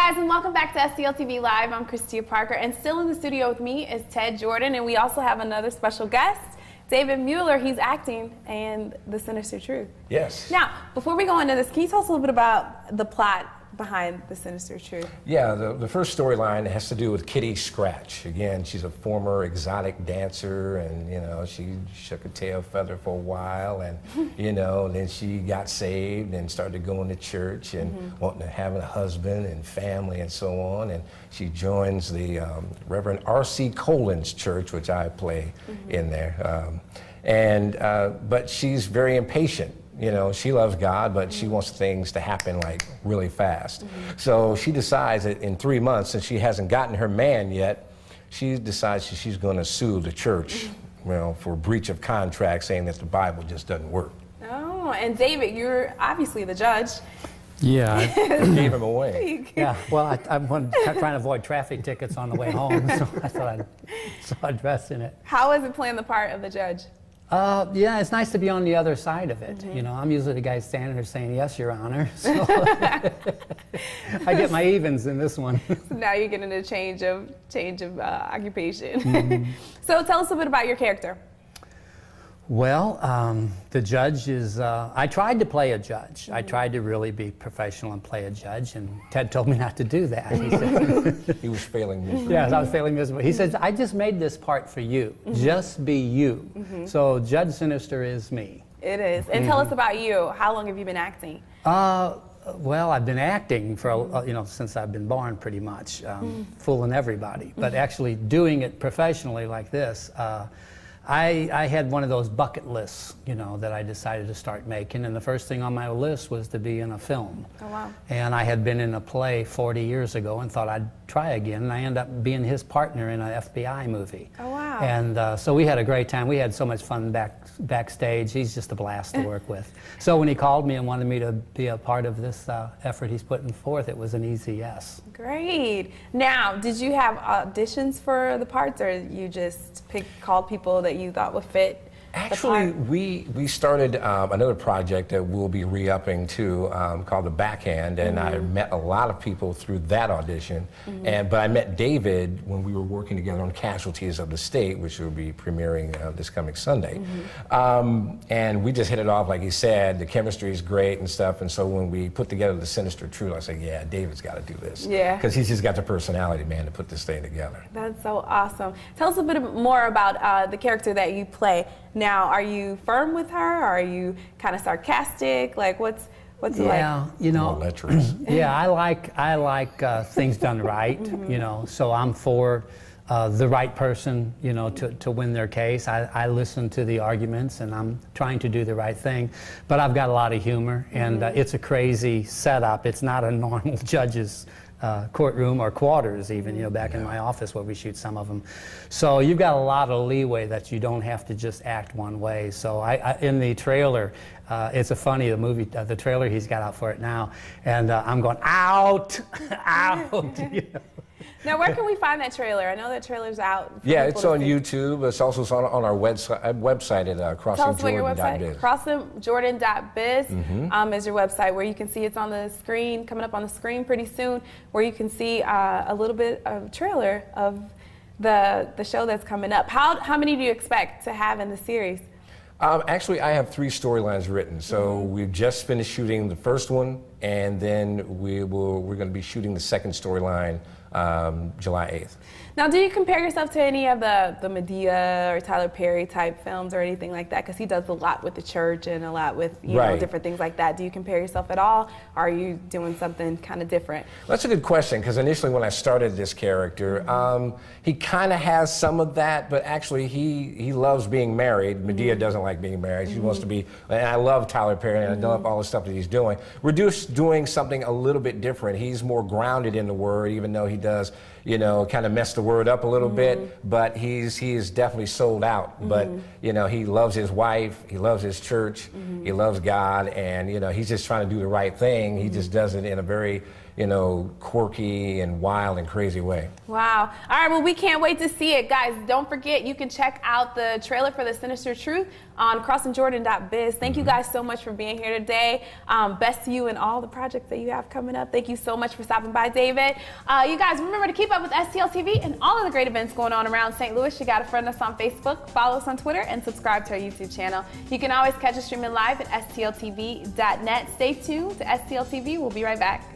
guys, and welcome back to STL TV Live. I'm Christia Parker, and still in the studio with me is Ted Jordan, and we also have another special guest, David Mueller. He's acting in The Sinister Truth. Yes. Now, before we go into this, can you tell us a little bit about the plot behind The Sinister Truth? Yeah, the first storyline has to do with Kitty Scratch. Again, she's a former exotic dancer, and she shook a tail feather for a while, and then she got saved and started going to church and wanting to have a husband and family and so on. And she joins the Reverend R.C. Colin's church, which I play in there. But she's very impatient. She loves God, but she wants things to happen like really fast. So she decides that in 3 months, since she hasn't gotten her man yet, she decides she's going to sue the church, for breach of contract, saying that the Bible just doesn't work. Oh, and David, you're obviously the judge. Yeah. I gave him away. Yeah, well, I'm trying to avoid traffic tickets on the way home, so I thought I'd dress in it. How is it playing the part of the judge? Yeah, it's nice to be on the other side of it. I'm usually the guy standing there saying, "Yes, Your Honor." So I get my evens in this one. So now you're getting a change of occupation. So tell us a bit about your character. Well, the judge is, I tried to play a judge. I tried to really be professional and play a judge, and Ted told me not to do that. He said, he was failing miserably. Yes, I was failing miserably. He says, "I just made this part for you. Just be you." So Judge Sinister is me. It is. And tell us about you. How long have you been acting? Well, I've been acting for, since I've been born, pretty much, fooling everybody. But actually doing it professionally like this, I had one of those bucket lists, that I decided to start making, and the first thing on my list was to be in a film. Oh, wow. And I had been in a play 40 years ago and thought I'd try again, and I ended up being his partner in an FBI movie. Oh, wow. And so we had a great time. We had so much fun backstage. He's just a blast to work with. So when he called me and wanted me to be a part of this effort he's putting forth, it was an easy yes. Great. Now, did you have auditions for the parts, or you just called people that you thought would fit? Actually, we started another project that we'll be re-upping too, called The Backhand, and I met a lot of people through that audition. But I met David when we were working together on Casualties of the State, which will be premiering this coming Sunday. And we just hit it off, like he said. The chemistry is great and stuff. And so when we put together The Sinister Truth, I said, "Yeah, David's got to do this." Yeah. Because he's just got the personality, man, to put this thing together. That's so awesome. Tell us a bit more about the character that you play. Now, are you firm with her? Or are you kind of sarcastic? Like, what's it like? Yeah, More lecherous. Yeah, I like things done right. So I'm for the right person, to win their case. I listen to the arguments, and I'm trying to do the right thing. But I've got a lot of humor, and it's a crazy setup. It's not a normal judge's courtroom or quarters even, back in my office where we shoot some of them. So you've got a lot of leeway that you don't have to just act one way. So I in the trailer, it's the movie, the trailer he's got out for it now, and I'm going, out, out. Now, where can we find that trailer? I know that trailer's out. Yeah, it's on YouTube. It's also on our website at crossingjordan.biz. crossingjordan.biz is your website, where you can see it's on the screen, coming up on the screen pretty soon, where you can see a little bit of trailer of the show that's coming up. How many do you expect to have in the series? Actually, I have 3 storylines written. So we've just finished shooting the first one, and then we're going to be shooting the second storyline July 8th. Now, do you compare yourself to any of the Medea or Tyler Perry type films or anything like that? Because he does a lot with the church and a lot with different things like that. Do you compare yourself at all? Or are you doing something kind of different? That's a good question, because initially when I started this character, he kind of has some of that, but actually he loves being married. Medea doesn't like being married. She wants to be, and I love Tyler Perry, and I love all the stuff that he's doing. We're just doing something a little bit different. He's more grounded in the Word, even though he does, kind of mess the Word up a little bit, but he is definitely sold out. But, he loves his wife, he loves his church, he loves God, and, he's just trying to do the right thing. He just does it in a very, you know, quirky and wild and crazy way. Wow. All right, well, we can't wait to see it. Guys, don't forget, you can check out the trailer for The Sinister Truth on crossandjordan.biz. Thank you guys so much for being here today. Best to you in all the projects that you have coming up. Thank you so much for stopping by, David. You guys, remember to keep up with STL TV and all of the great events going on around St. Louis. You got to friend us on Facebook, follow us on Twitter, and subscribe to our YouTube channel. You can always catch us streaming live at stltv.net. Stay tuned to STL TV. We'll be right back.